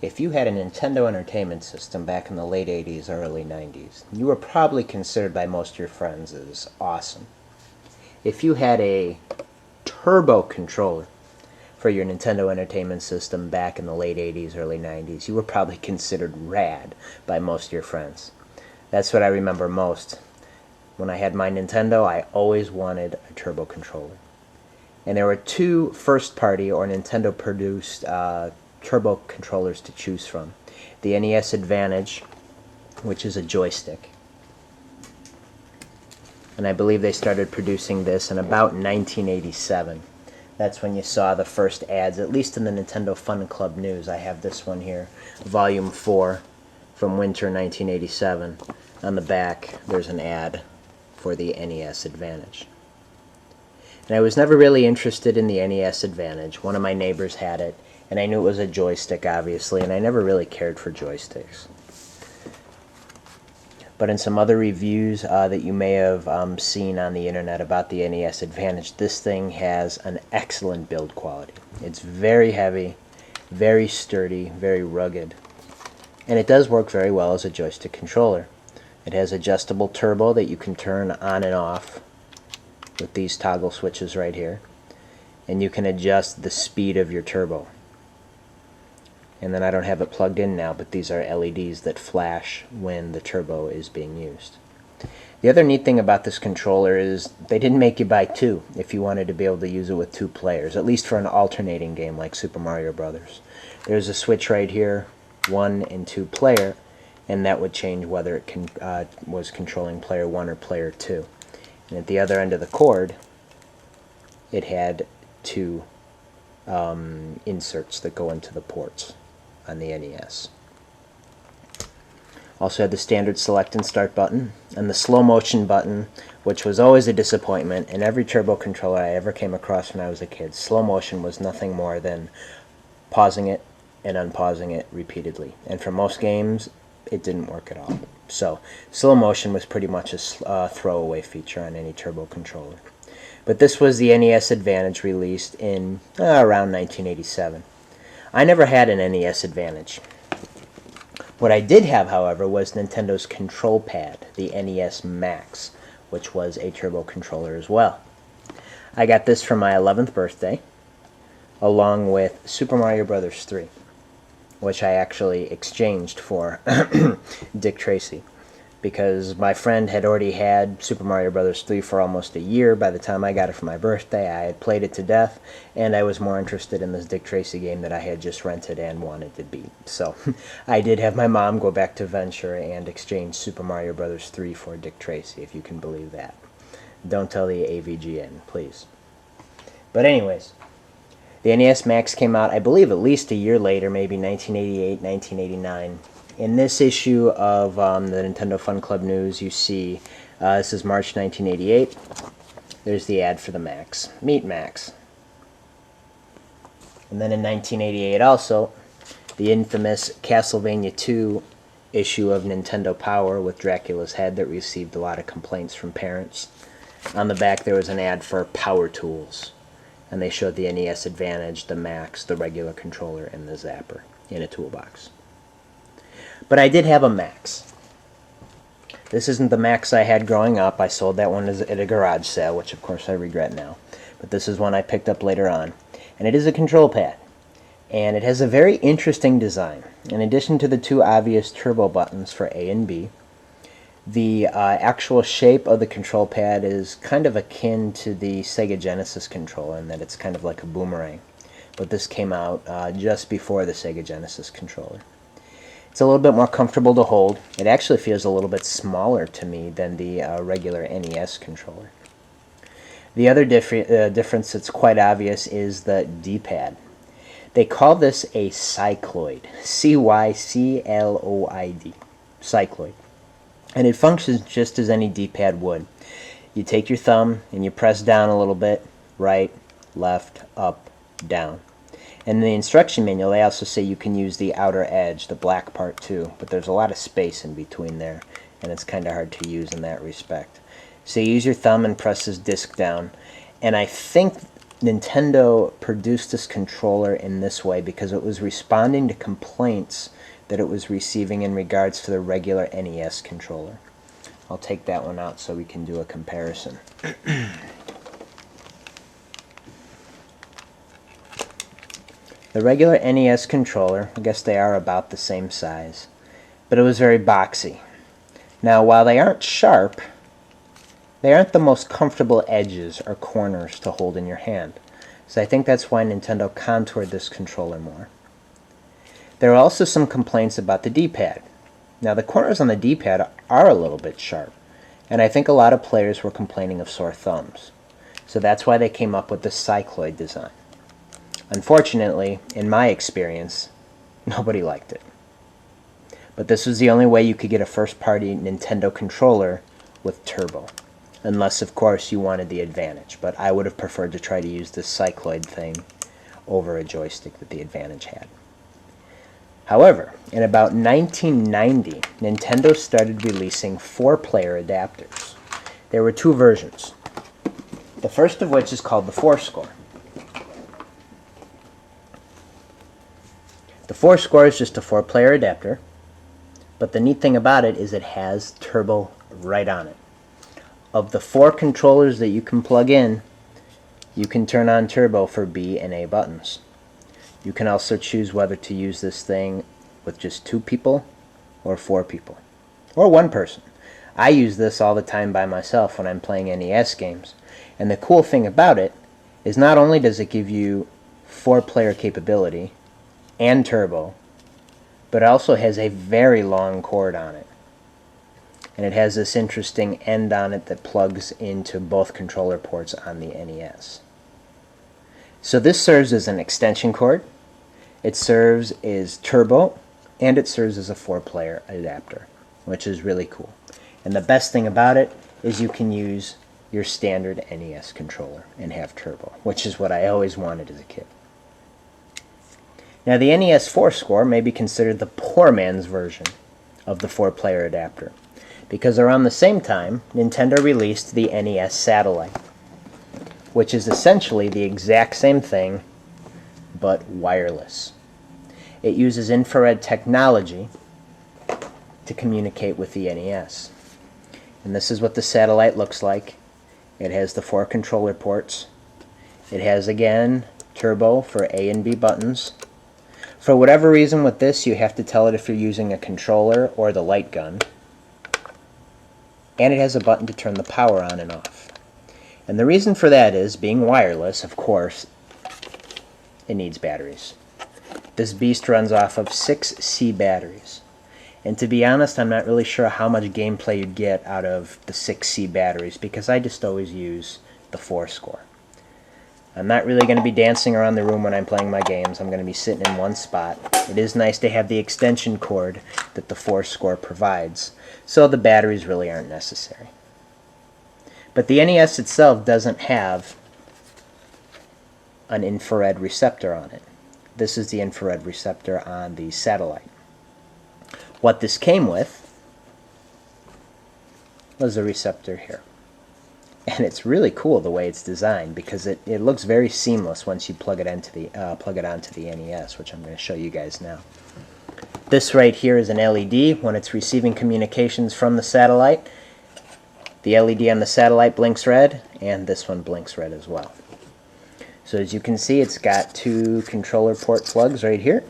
If you had a Nintendo Entertainment System back in the late 80s or early 90s, you were probably considered by most of your friends as awesome. If you had a Turbo Controller for your Nintendo Entertainment System back in the late 80s, early 90s, you were probably considered rad by most of your friends. That's what I remember most. When I had my Nintendo, I always wanted a Turbo Controller. And there were two first-party or Nintendo-produced Turbo Controllers to choose from. The NES Advantage, which is a joystick. And I believe they started producing this in about 1987. That's when you saw the first ads, at least in the Nintendo Fun Club News. I have this one here, Volume 4 from winter 1987. On the back, there's an ad for the NES Advantage. And I was never really interested in the NES Advantage. One of my neighbors had it, and I knew it was a joystick, obviously, and I never really cared for joysticks. But in some other reviews that you may have seen on the internet about the NES Advantage, this thing has an excellent build quality. It's very heavy, very sturdy, very rugged, and it does work very well as a joystick controller. It has adjustable turbo that you can turn on and off with these toggle switches right here, and you can adjust the speed of your turbo. And then I don't have it plugged in now, but these are LEDs that flash when the turbo is being used. The other neat thing about this controller is they didn't make you buy two if you wanted to be able to use it with two players, at least for an alternating game like Super Mario Brothers. There's a switch right here, 1 and 2 player, and that would change whether it was controlling player 1 or player 2. And at the other end of the cord, it had two inserts that go into the ports on the NES. Also had the standard select and start button, and the slow motion button, which was always a disappointment in every turbo controller I ever came across when I was a kid. Slow motion was nothing more than pausing it and unpausing it repeatedly. And for most games, it didn't work at all. So slow motion was pretty much a throwaway feature on any turbo controller. But this was the NES Advantage, released in around 1987. I never had an NES Advantage. What I did have, however, was Nintendo's control pad, the NES Max, which was a turbo controller as well. I got this for my 11th birthday, along with Super Mario Bros. 3, which I actually exchanged for Dick Tracy, because my friend had already had Super Mario Bros. 3 for almost a year. By the time I got it for my birthday, I had played it to death, and I was more interested in this Dick Tracy game that I had just rented and wanted to beat. So I did have my mom go back to Venture and exchange Super Mario Bros. 3 for Dick Tracy, if you can believe that. Don't tell the AVGN, please. But anyways, the NES Max came out, I believe, at least a year later, maybe 1988, 1989. In this issue of the Nintendo Fun Club News, you see, this is March 1988, there's the ad for the Max. Meet Max. And then in 1988 also, the infamous Castlevania 2 issue of Nintendo Power with Dracula's head that received a lot of complaints from parents. On the back there was an ad for Power Tools, and they showed the NES Advantage, the Max, the regular controller, and the Zapper in a toolbox. But I did have a Max. This isn't the Max I had growing up. I sold that one at a garage sale, which of course I regret now. But this is one I picked up later on. And it is a control pad. And it has a very interesting design. In addition to the two obvious turbo buttons for A and B, the actual shape of the control pad is kind of akin to the Sega Genesis controller in that it's kind of like a boomerang. But this came out just before the Sega Genesis controller. It's a little bit more comfortable to hold. It actually feels a little bit smaller to me than the regular NES controller. The other difference that's quite obvious is the D-pad. They call this a cycloid. C-Y-C-L-O-I-D. Cycloid. And it functions just as any D-pad would. You take your thumb and you press down a little bit, right, left, up, down. And in the instruction manual, they also say you can use the outer edge, the black part too, but there's a lot of space in between there, and it's kind of hard to use in that respect. So you use your thumb and press this disc down, and I think Nintendo produced this controller in this way because it was responding to complaints that it was receiving in regards to the regular NES controller. I'll take that one out so we can do a comparison. The regular NES controller, I guess they are about the same size, but it was very boxy. Now, while they aren't sharp, they aren't the most comfortable edges or corners to hold in your hand. So I think that's why Nintendo contoured this controller more. There are also some complaints about the D-pad. Now, the corners on the D-pad are a little bit sharp, and I think a lot of players were complaining of sore thumbs. So that's why they came up with the cycloid design. Unfortunately, in my experience, nobody liked it. But this was the only way you could get a first-party Nintendo controller with turbo. Unless, of course, you wanted the Advantage. But I would have preferred to try to use this cycloid thing over a joystick that the Advantage had. However, in about 1990, Nintendo started releasing 4-player adapters. There were 2 versions. The first of which is called the 4-score. The 4-score is just a 4-player adapter, but the neat thing about it is it has turbo right on it. Of the 4 controllers that you can plug in, you can turn on turbo for B and A buttons. You can also choose whether to use this thing with just 2 people or 4 people, or 1 person. I use this all the time by myself when I'm playing NES games, and the cool thing about it is not only does it give you 4-player capability and turbo, but it also has a very long cord on it. And it has this interesting end on it that plugs into both controller ports on the NES. So this serves as an extension cord, it serves as turbo, and it serves as a 4-player adapter, which is really cool. And the best thing about it is you can use your standard NES controller and have turbo, which is what I always wanted as a kid. Now, the NES 4-score may be considered the poor man's version of the 4-player adapter, because around the same time, Nintendo released the NES Satellite, which is essentially the exact same thing, but wireless. It uses infrared technology to communicate with the NES. And this is what the Satellite looks like. It has the 4 controller ports. It has, again, turbo for A and B buttons. For whatever reason with this, you have to tell it if you're using a controller or the light gun. And it has a button to turn the power on and off. And the reason for that is, being wireless, of course, it needs batteries. This beast runs off of 6C batteries. And to be honest, I'm not really sure how much gameplay you'd get out of the 6C batteries, because I just always use the 4-score. I'm not really going to be dancing around the room when I'm playing my games. I'm going to be sitting in one spot. It is nice to have the extension cord that the 4-score provides, so the batteries really aren't necessary. But the NES itself doesn't have an infrared receptor on it. This is the infrared receptor on the Satellite. What this came with was a receptor here. And it's really cool the way it's designed, because it looks very seamless once you plug it onto the NES, which I'm going to show you guys now. This right here is an LED. When it's receiving communications from the Satellite, the LED on the Satellite blinks red, and this one blinks red as well. So as you can see, it's got 2 controller port plugs right here.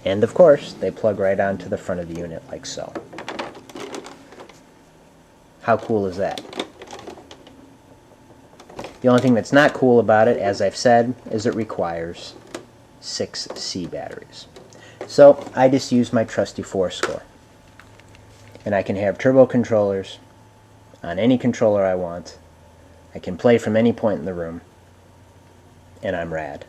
And of course, they plug right onto the front of the unit like so. How cool is that? The only thing that's not cool about it, as I've said, is it requires 6C batteries. So I just use my trusty 4-score. And I can have turbo controllers on any controller I want. I can play from any point in the room. And I'm rad.